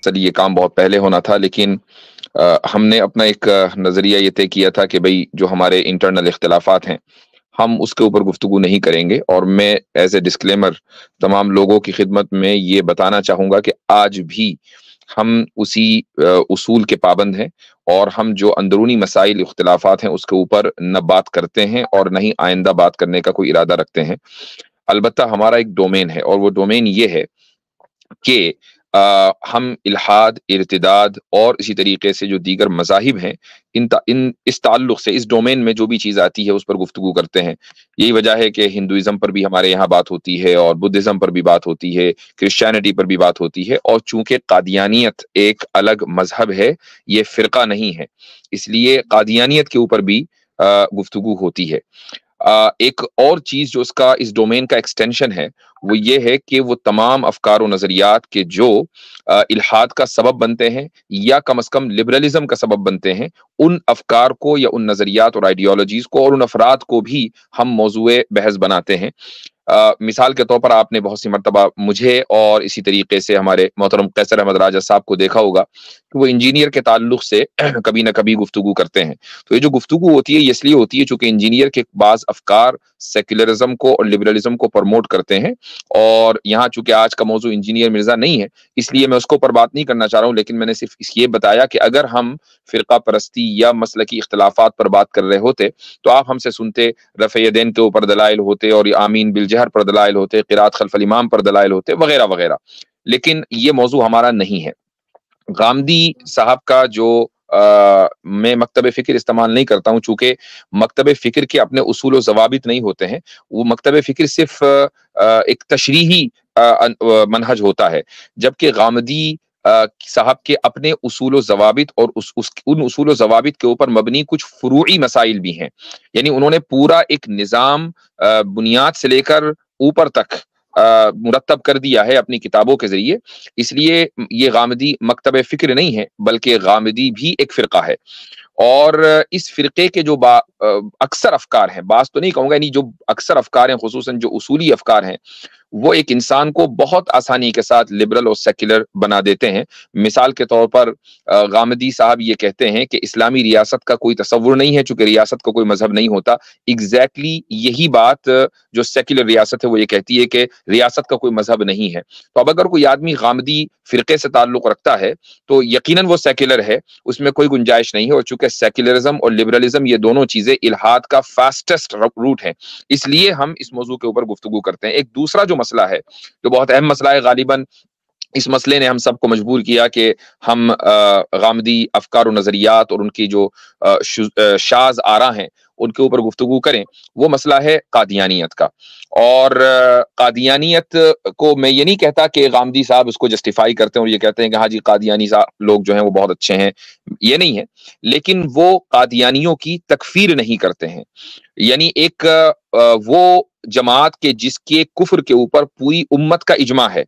दरअसल ये काम बहुत पहले होना था, लेकिन हमने अपना एक नज़रिया ये तय किया था कि भाई जो हमारे इंटरनल इख्तिलाफात हैं हम उसके ऊपर गुफ्तगू नहीं करेंगे। और मैं एज ए डिस्क्लेमर तमाम लोगों की खिदमत में ये बताना चाहूँगा कि आज भी हम उसी उसूल के पाबंद हैं, और हम जो अंदरूनी मसाइल इख्तिलाफात हैं उसके ऊपर न बात करते हैं और न ही आइंदा बात करने का कोई इरादा रखते हैं। अलबत्ता हमारा एक डोमेन है, और वो डोमेन ये है कि हम इल्हाद, इर्तिदाद और इसी तरीके से जो दीगर मज़ाहिब हैं, इन इस ताल्लुक से इस डोमेन में जो भी चीज़ आती है उस पर गुफ्तगू करते हैं। यही वजह है कि हिंदुइज़्म पर भी हमारे यहाँ बात होती है, और बुद्धिज़्म पर भी बात होती है, क्रिश्चियनिटी पर भी बात होती है। और चूंकि कादियानियत एक अलग मजहब है, ये फ़िरका नहीं है, इसलिए कादियानियत के ऊपर भी गुफ्तगू होती है। एक और चीज जो इसका इस डोमेन का एक्सटेंशन है वो ये है कि वो तमाम अफकार और नजरियात के जो इल्हाद का सबब बनते हैं या कम अज कम लिबरलिज्म का सबब बनते हैं, उन अफकार को या उन नजरियात और आइडियोलॉजीज को और उन अफराद को भी हम मौजूए बहस बनाते हैं। मिसाल के तौर पर आपने बहुत सी मरतबा मुझे और इसी तरीके से हमारे मोहतरम कैसर अहमद राजा साहब को देखा होगा कि वो इंजीनियर के ताल्लुक से कभी ना कभी गुफ्तगू करते हैं। तो ये जो गुफ्तगू होती है ये इसलिए होती है चूंकि इंजीनियर के बाज अफकार सेक्युलरिज्म को और लिबरलिज्म को प्रमोट करते हैं। और यहाँ चूंकि आज का मौजू इंजीनियर मिर्जा नहीं है, इसलिए मैं उसको ऊपर बात नहीं करना चाह रहा हूँ, लेकिन मैंने सिर्फ ये बताया कि अगर हम फिरका परस्ती या मसलकी इख्तलाफात पर बात कर रहे होते तो आप हमसे सुनते रफ़े यदैन के ऊपर दलाइल होते, और आमीन बिल जहर पर दलाइल होते, क़िराअत खल्फ़ल इमाम पर दलाइल होते, वगैरह वगैरह। लेकिन ये मौजू हमारा नहीं है। गामदी साहब का जो मैं मकतब फ़िक्र इस्तेमाल नहीं करता हूँ, चूँकि मकतब फ़िक्र के अपने उसूल व ज़वाबित नहीं होते हैं। वो मकतब फ़िक्र सिर्फ़ एक तशरीही मनहज होता है, जबकि गामदी साहब के अपने उसूल व ज़वाबित और उन उसूल व ज़वाबित के ऊपर मबनी कुछ फ़ुरूई मसाइल भी हैं। यानी उन्होंने पूरा एक निज़ाम बुनियाद से लेकर ऊपर तक मुरत्तब कर दिया है अपनी किताबों के ज़रिए। इसलिए ये गामदी मकतब फ़िक्र नहीं है, बल्कि गामदी भी एक फ़िरका है। और इस फ़िरके के जो अक्सर अफ़कार हैं, बाज़ तो नहीं कहूँगा, यानी जो अक्सर अफ़कार हैं, ख़ुसूसन जो उसूली अफ़कार हैं, वो एक इंसान को बहुत आसानी के साथ लिबरल और सेक्युलर बना देते हैं। मिसाल के तौर पर गामदी साहब ये कहते हैं कि इस्लामी रियासत का कोई तसव्वुर नहीं है, चूँकि रियासत का कोई मज़हब नहीं होता। एग्ज़ैक्टली यही बात जो सेक्युलर रियासत है वो ये कहती है कि रियासत का कोई मज़हब नहीं है। तो अब अगर कोई आदमी गामदी फ़िरके से ताल्लुक़ रखता है तो यकीनन वो सेक्युलर है, उसमें कोई गुंजाइश नहीं है। और चूँकि सेक्युलरिज़्म और लिबरलिज़्म ये दोनों चीज़ें इल्हाद का फ़ास्टेस्ट रूट है, इसलिए हम इस मौज़ू के ऊपर गुफ्तगू करते हैं। एक दूसरा जो मसला है, जो बहुत अहम मसला है, गालिबन इस मसले ने हम सबको मजबूर किया कि हम गामदी अफकार और नज़रियात और उनकी जो शाज़ आरा हैं उनके ऊपर गुफ्तगू करें, वो मसला है कादियानियत का। और कादियानियत को मैं ये नहीं कहता कि गामदी साहब उसको जस्टिफाई करते हैं और ये कहते हैं कि हाँ जी कादियानी लोग जो हैं वो बहुत अच्छे हैं, ये नहीं है। लेकिन वो कादियानियों की तकफीर नहीं करते हैं। यानी एक वो जमात के जिसके कुफ्र के ऊपर पूरी उम्मत का इजमा है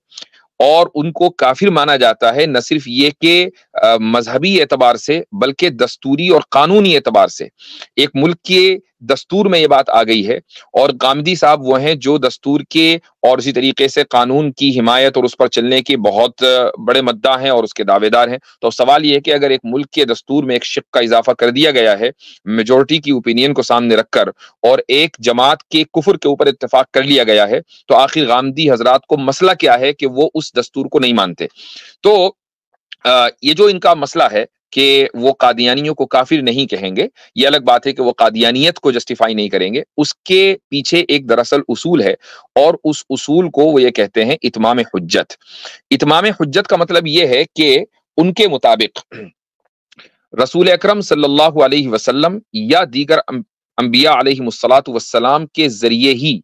और उनको काफिर माना जाता है, न सिर्फ ये कि मजहबी एतबार से बल्कि दस्तूरी और कानूनी एतबार से। एक मुल्क के दस्तूर में ये बात आ गई है, और गामदी साहब वो हैं जो दस्तूर के और इसी तरीके से कानून की हिमायत और उस पर चलने के बहुत बड़े मद्दा हैं और उसके दावेदार हैं। तो सवाल ये है कि अगर एक मुल्क के दस्तूर में एक शिक का इजाफा कर दिया गया है मेजोरिटी की ओपिनियन को सामने रखकर, और एक जमात के कुफर के ऊपर इत्तेफाक कर लिया गया है, तो आखिर गामदी हजरात को मसला क्या है कि वो उस दस्तूर को नहीं मानते। तो ये जो इनका मसला है कि वो कादियानियों को काफिर नहीं कहेंगे, ये अलग बात है कि वो कादियानियत को जस्टिफाई नहीं करेंगे, उसके पीछे एक दरअसल उसूल है, और उस उसूल को वो ये कहते हैं इत्माम हुज्जत। इत्माम हुज्जत का मतलब ये है कि उनके मुताबिक रसूल अकरम सल्लल्लाहु अलैहि वसल्लम या दीगर अंबिया अलैहिमुस्सलातु वस्सलाम के जरिए ही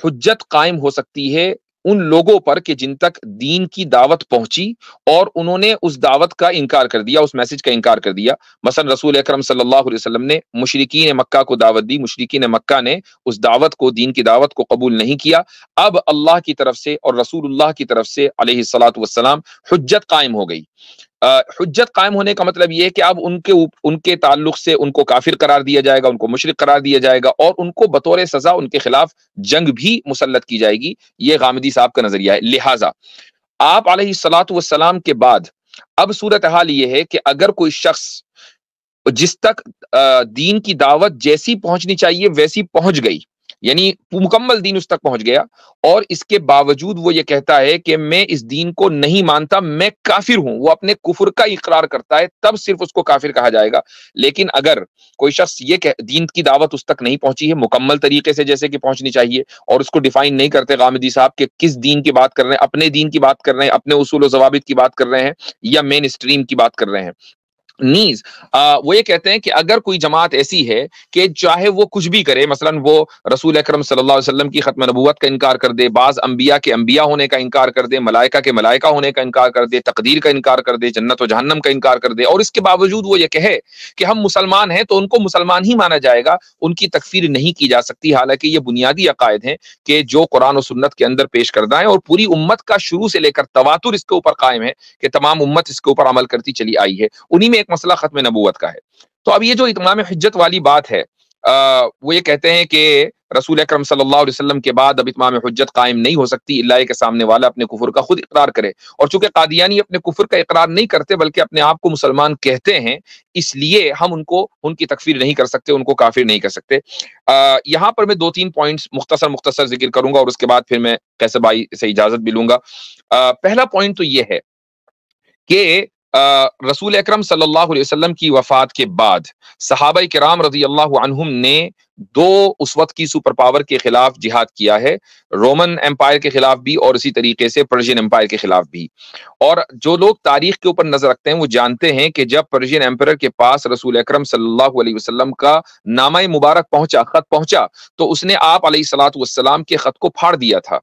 हुज्जत कायम हो सकती है उन लोगों पर कि जिन तक दीन की दावत पहुंची और उन्होंने उस दावत का इनकार कर दिया, उस मैसेज का इनकार कर दिया। मसलन रसूल अकरम सल्लल्लाहु अलैहि वसल्लम ने मुशरिकीन मक्का को दावत दी, मुशरिकीन मक्का ने उस दावत को, दीन की दावत को कबूल नहीं किया। अब अल्लाह की तरफ से और रसूलुल्लाह की तरफ से अलैहिस्सलातु वस्सलाम हुज्जत कायम हो गई। हुज्जत कायम होने का मतलब ये है कि अब उनके ताल्लुक से उनको काफिर करार दिया जाएगा, उनको मुशरिक करार दिया जाएगा, और उनको बतौर सजा उनके खिलाफ जंग भी मुसल्लत की जाएगी। ये गामदी साहब का नजरिया है। लिहाजा آپ علیہ الصلاۃ والسلام کے بعد اب صورتحال یہ ہے کہ اگر کوئی شخص جس تک دین کی دعوت جیسی پہنچنی چاہیے ویسی پہنچ گئی، یعنی مکمل دین اس تک پہنچ گیا، اور اس کے باوجود وہ یہ کہتا ہے کہ میں اس دین کو نہیں مانتا، میں کافر ہوں، وہ اپنے کفر کا اقرار کرتا ہے، تب صرف اس کو کافر کہا جائے گا۔ لیکن اگر کوئی شخص یہ دین کی دعوت اس تک نہیں پہنچی ہے مکمل طریقے سے جیسے کہ پہنچنی چاہیے، اور اس کو ڈیفائن نہیں کرتے غامدی صاحب کہ کس دین کی بات کر رہے ہیں، اپنے دین کی بات کر رہے ہیں، اپنے اصول و ضوابط کی بات کر رہے ہیں، یا مین اسٹریم کی بات کر رہے ہیں، نیز وہ یہ کہتے ہیں کہ اگر کوئی جماعت ایسی ہے کہ چاہے وہ کچھ بھی کرے، مثلا وہ رسول اکرم صلی اللہ علیہ وسلم کی ختم نبوت کا انکار کر دے، بعض انبیاء کے انبیاء ہونے کا انکار کر دے، ملائکہ کے ملائکہ ہونے کا انکار کر دے، تقدیر کا انکار کر دے، جنت و جہنم کا انکار کر دے، اور اس کے باوجود وہ یہ کہے کہ ہم مسلمان ہیں، تو ان کو مسلمان ہی مانا جائے گا، ان کی تکفیر نہیں کی جا سکتی، حالانکہ یہ بنیادی عقائد ہیں کہ جو قرآن و سنت کے اندر پیش کردہ ہیں، اور پوری امت کا شروع سے لے کر تواتر اس کے اوپر قائم ہے کہ تمام امت اس کے اوپر عمل کرتی چلی آئی ہے۔ انہی میں ایک مسئلہ ختم نبوت کا ہے۔ تو اب یہ جو اتمام حجت والی بات ہے، وہ یہ کہتے ہیں کہ رسول اکرم صلی اللہ علیہ وسلم کے بعد اب اتمام حجت قائم نہیں ہو سکتی الا کہ سامنے والا اپنے کفر کا خود اقرار کرے، اور چونکہ قادیانی اپنے کفر کا اقرار نہیں کرتے بلکہ اپنے آپ کو مسلمان کہتے ہیں، اس لیے ہم ان کی تکفیر نہیں کر سکتے، ان کو کافر نہیں کر سکتے۔ یہاں پر میں 2-3 پوائنٹس مختصر ذکر کروں گا، اور اس کے بعد پھر میں قیصر بھائی سے اجازت بھی لوں گا۔ پہلا پوائنٹ تو یہ ہے کہ رسول اکرم صلی اللہ علیہ وسلم کی وفات کے بعد صحابہ کرام رضی اللہ عنہم نے 2 اس وقت کی سپر پاور کے خلاف جہاد کیا ہے، رومن امپائر کے خلاف بھی اور اسی طریقے سے پرشین امپائر کے خلاف بھی۔ اور جو لوگ تاریخ کے اوپر نظر رکھتے ہیں وہ جانتے ہیں کہ جب پرشین امپائر کے پاس رسول اکرم صلی اللہ علیہ وسلم کا نامہ مبارک پہنچا، خط پہنچا، تو اس نے آپ علیہ الصلوۃ والسلام کے خط کو پھاڑ دیا تھا،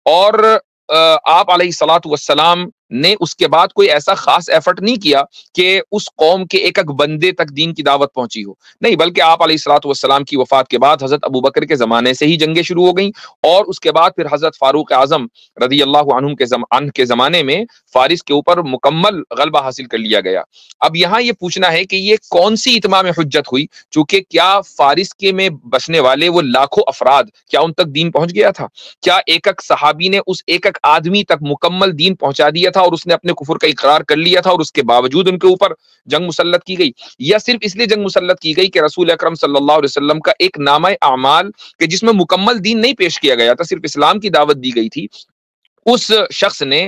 اور آپ علیہ الصلوۃ والسلام نے اس کے بعد کوئی ایسا خاص ایفرٹ نہیں کیا کہ اس قوم کے ایک بندے تک دین کی دعوت پہنچی ہو، نہیں، بلکہ آپ علیہ الصلوۃ والسلام کی وفات کے بعد حضرت ابو بکر کے زمانے سے ہی جنگیں شروع ہو گئیں، اور اس کے بعد پھر حضرت فاروق اعظم رضی اللہ عنہ کے زمانے میں فارس کے اوپر مکمل غلبہ حاصل کر لیا گیا۔ اب یہاں یہ پوچھنا ہے کہ یہ کون سی اتمام حجت ہوئی، چونکہ کیا فارس کے میں بسنے والے وہ لاکھوں افراد، کیا ان تک دین پہنچ گیا تھا؟ کیا ایک صحابی نے اس ایک آدمی تک مکمل دین پہنچا دیا تھا اور اس نے اپنے کفر کا اقرار کر لیا تھا، اور اس کے باوجود ان کے اوپر جنگ مسلط کی گئی؟ یا صرف اس لیے جنگ مسلط کی گئی کہ رسول اکرم صلی اللہ علیہ وسلم کا ایک نامہ اعمال کہ جس میں مکمل دین نہیں پیش کیا گیا تھا، صرف اسلام کی دعوت دی گئی تھی، اس شخص نے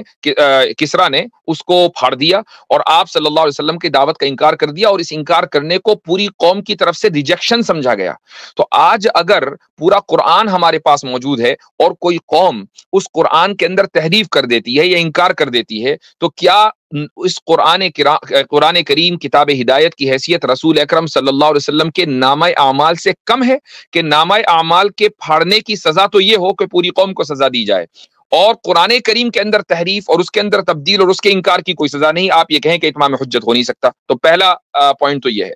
کسرا نے اس کو پھاڑ دیا اور آپ صلی اللہ علیہ وسلم کی دعوت کا انکار کر دیا، اور اس انکار کرنے کو پوری قوم کی طرف سے ریجیکشن سمجھا گیا؟ تو آج اگر پورا قرآن ہمارے پاس موجود ہے اور کوئی قوم اس قرآن کے اندر تحریف کر دیتی ہے یا انکار کر دیتی ہے، تو کیا اس قرآن کریم کتاب ہدایت کی حیثیت رسول اکرم صلی اللہ علیہ وسلم کے نامہ اعمال سے کم ہے کہ نامہ اعمال کے پھاڑنے کی سزا تو یہ ہو کہ پوری قوم کو سزا دی جائے، اور قرآن کریم کے اندر تحریف اور اس کے اندر تبدیل اور اس کے انکار کی کوئی سزا نہیں؟ آپ یہ کہیں کہ اتمام حجت ہو نہیں سکتا۔ تو پہلا پوائنٹ تو یہ ہے۔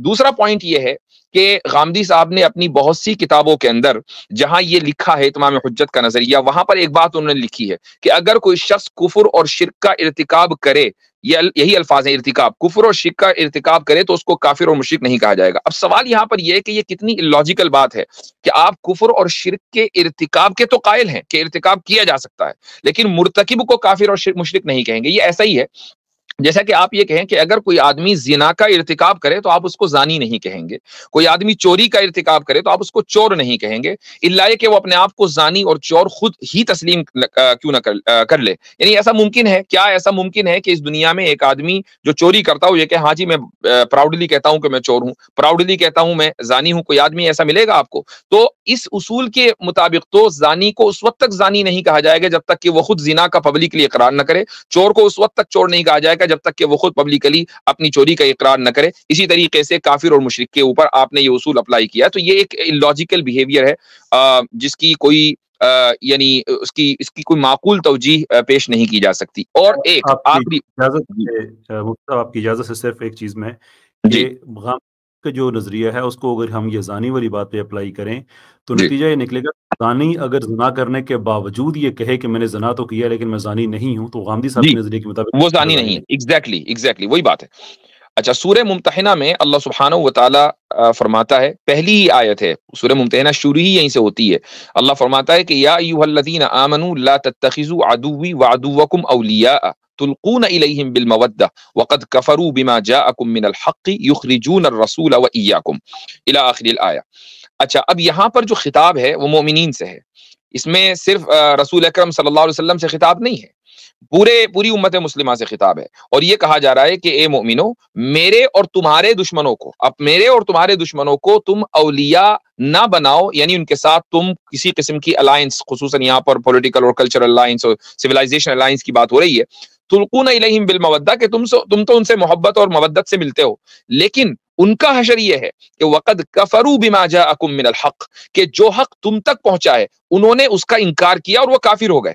دوسرا پوائنٹ یہ ہے کہ غامدی صاحب نے اپنی بہت سی کتابوں کے اندر جہاں یہ لکھا ہے اتمام حجت کا نظریہ، وہاں پر ایک بات انہوں نے لکھی ہے کہ اگر کوئی شخص کفر اور شرک کا ارتکاب کرے، یہی الفاظ ہیں، ارتکاب، کفر اور شرک کا ارتکاب کرے تو اس کو کافر اور مشرک نہیں کہا جائے گا۔ اب سوال یہاں پر یہ ہے کہ یہ کتنی لاجیکل بات ہے کہ آپ کفر اور شرک کے ارتکاب کے تو قائل ہیں کہ ارتکاب کیا جا سکتا ہے، لیکن مرتکب کو کافر اور مشرک نہیں کہیں گے۔ یہ ایسا ہی ہے جیسا کہ آپ یہ کہیں کہ اگر کوئی آدمی زنا کا ارتکاب کرے تو آپ اس کو زانی نہیں کہیں گے، کوئی آدمی چوری کا ارتکاب کرے تو آپ اس کو چور نہیں کہیں گے، الا کہ وہ اپنے آپ کو زانی اور چور خود ہی تسلیم کیوں نہ کر لے۔ یعنی ایسا ممکن ہے، کیا ایسا ممکن ہے کہ اس دنیا میں ایک آدمی جو چوری کرتا ہو یہ کہ ہاں جی میں پراؤڈلی کہتا ہوں کہ میں چور ہوں، پراؤڈلی کہتا ہوں میں زانی ہوں؟ کوئی آدمی ایسا ملے گا آپ کو؟ تو اس اصول کے مطابق تو زانی کو اس وقت تک زانی نہیں کہا جائے گا جب تک کہ وہ خود زنا کا پبلکلی اقرار نہ کرے، چور کو اس وقت تک چور نہیں کہا جائے گا جب تک کہ وہ خود پبلکلی اپنی چوری کا اقرار نہ کرے۔ اسی طریقے سے کافر اور مشرک کے اوپر آپ نے یہ اصول اپلائی کیا، تو یہ ایک لاجیکل بیہیویئر ہے جس کی کوئی یعنی اس کی کوئی معقول توجیہ پیش نہیں کی جا سکتی۔ اور ایک آخری آپ کی اجازت سے صرف ایک چیز میں جی غام کا جو نظریہ ہے اس کو اگر ہم یہ زانی والی بات پہ اپلائی کریں تو نتیجہ یہ نکلے گا، زانی اگر زنا کرنے کے باوجود یہ کہے کہ میں نے زنا تو کیا لیکن میں زانی نہیں ہوں، تو غامدی صاحب کے نظریے کے مطابق وہ زانی نہیں ہے۔ ایگزیکٹلی وہی بات ہے۔ अच्छा, सूरह मुम्तहिना में अल्लाह सुब्हानहू व तआला फरमाता है, पहली ही आयत है सूरह मुम्तहिना, शुरू ही यहीं से होती है। अल्लाह फरमाता है कि या अय्युहल्लज़ीना आमनू ला तत्तखिज़ू अदुव्वी व अदुव्वकुम औलिया तुल्कून इलैहिम बिल मवद्दा वक़द कफरू बिमा जाअकुम मिनल हक़्क़ि युख़रिजून अर्रसूल व इय्याकुम इला आखिरिल आया। अच्छा, अब यहाँ पर जो खिताब है वो मोमिनीन से है। इसमें सिर्फ रसूल अकरम सल्लल्लाहु अलैहि वसल्लम से खिताब नहीं है, पूरी उम्मत मुस्लिमा से खिताब है। और ये कहा जा रहा है कि ए मोमिनो, मेरे और तुम्हारे दुश्मनों को, अब मेरे और तुम्हारे दुश्मनों को तुम औलिया ना बनाओ, यानी उनके साथ तुम किसी किस्म की अलायंस, खुसूसन यहाँ पर पॉलिटिकल और कल्चरल अलायंस और सिविलाइजेशन अलायंस की बात हो रही है। तुल्कून इलैहिम बिल मवद्दा, कि तुम तो उनसे मोहब्बत और मवद्दत से मिलते हो, लेकिन उनका हशर ये है कि वक़द कफरू बिमा जाअकुम मिनल हक़, कि जो हक तुम तक पहुंचा है उन्होंने उसका इनकार किया और वो काफिर हो गए।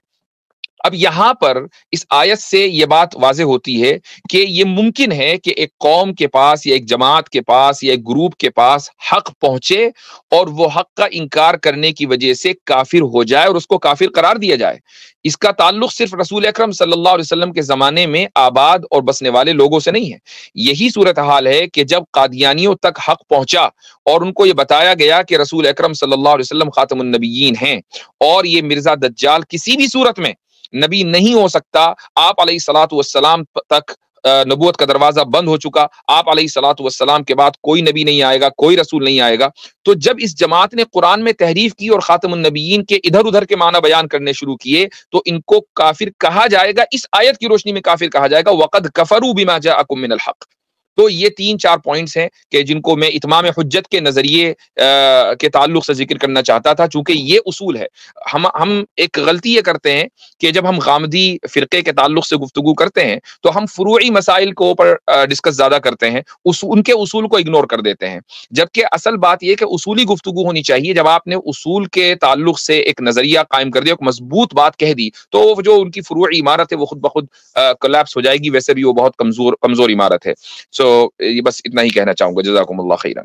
अब यहां पर इस आयत से यह बात वाज़ेह होती है कि यह मुमकिन है कि एक कौम के पास या एक जमात के पास या एक ग्रुप के पास हक पहुंचे और वो हक का इनकार करने की वजह से काफिर हो जाए और उसको काफिर करार दिया जाए। इसका ताल्लुक सिर्फ रसूल अकरम सल्लल्लाहु अलैहि वसल्लम के जमाने में आबाद और बसने वाले लोगों से नहीं है। यही सूरत हाल है कि जब कादियानियों तक हक पहुंचा और उनको ये बताया गया कि रसूल अकरम सल्लल्लाहु अलैहि वसल्लम खातमुन नबिय्यीन हैं और ये मिर्जा दज्जाल किसी भी सूरत में नबी नहीं हो सकता, आप अलैहिस्सलातु वस्सलाम तक नबूवत का दरवाजा बंद हो चुका, आप अलैहिस्सलातु वस्सलाम के बाद कोई नबी नहीं आएगा, कोई रसूल नहीं आएगा। तो जब इस जमात ने कुरान में तहरीफ की और खातमुन नबिय्यीन के इधर उधर के माना बयान करने शुरू किए, तो इनको काफिर कहा जाएगा। इस आयत की रोशनी में काफिर कहा जाएगा, वक़द कफरू बिमा जाअकुम मिनल हक़। तो ये 3-4 पॉइंट्स हैं कि जिनको मैं इत्माम हुज्जत के नजरिए के ताल्लुक से जिक्र करना चाहता था, चूंकि ये उसूल है। हम एक गलती ये करते हैं कि जब हम गामदी फिरके के ताल्लुक से गुफ्तगू करते हैं तो हम फुरूई मसाइल को ऊपर डिस्कस ज्यादा करते हैं, उनके उसूल को इग्नोर कर देते हैं। जबकि असल बात यह कि उसूली गुफ्तगू होनी चाहिए। जब आपने उसूल के ताल्लुक से एक नजरिया कायम कर दिया, एक मजबूत बात कह दी, तो जो उनकी फुरूई इमारत है वो खुद ब खुद कोलैप्स हो जाएगी। वैसे भी वो बहुत कमजोर इमारत है। तो ये बस इतना ही कहना चाहूंगा। जज़ाकुमुल्लाह खैरन।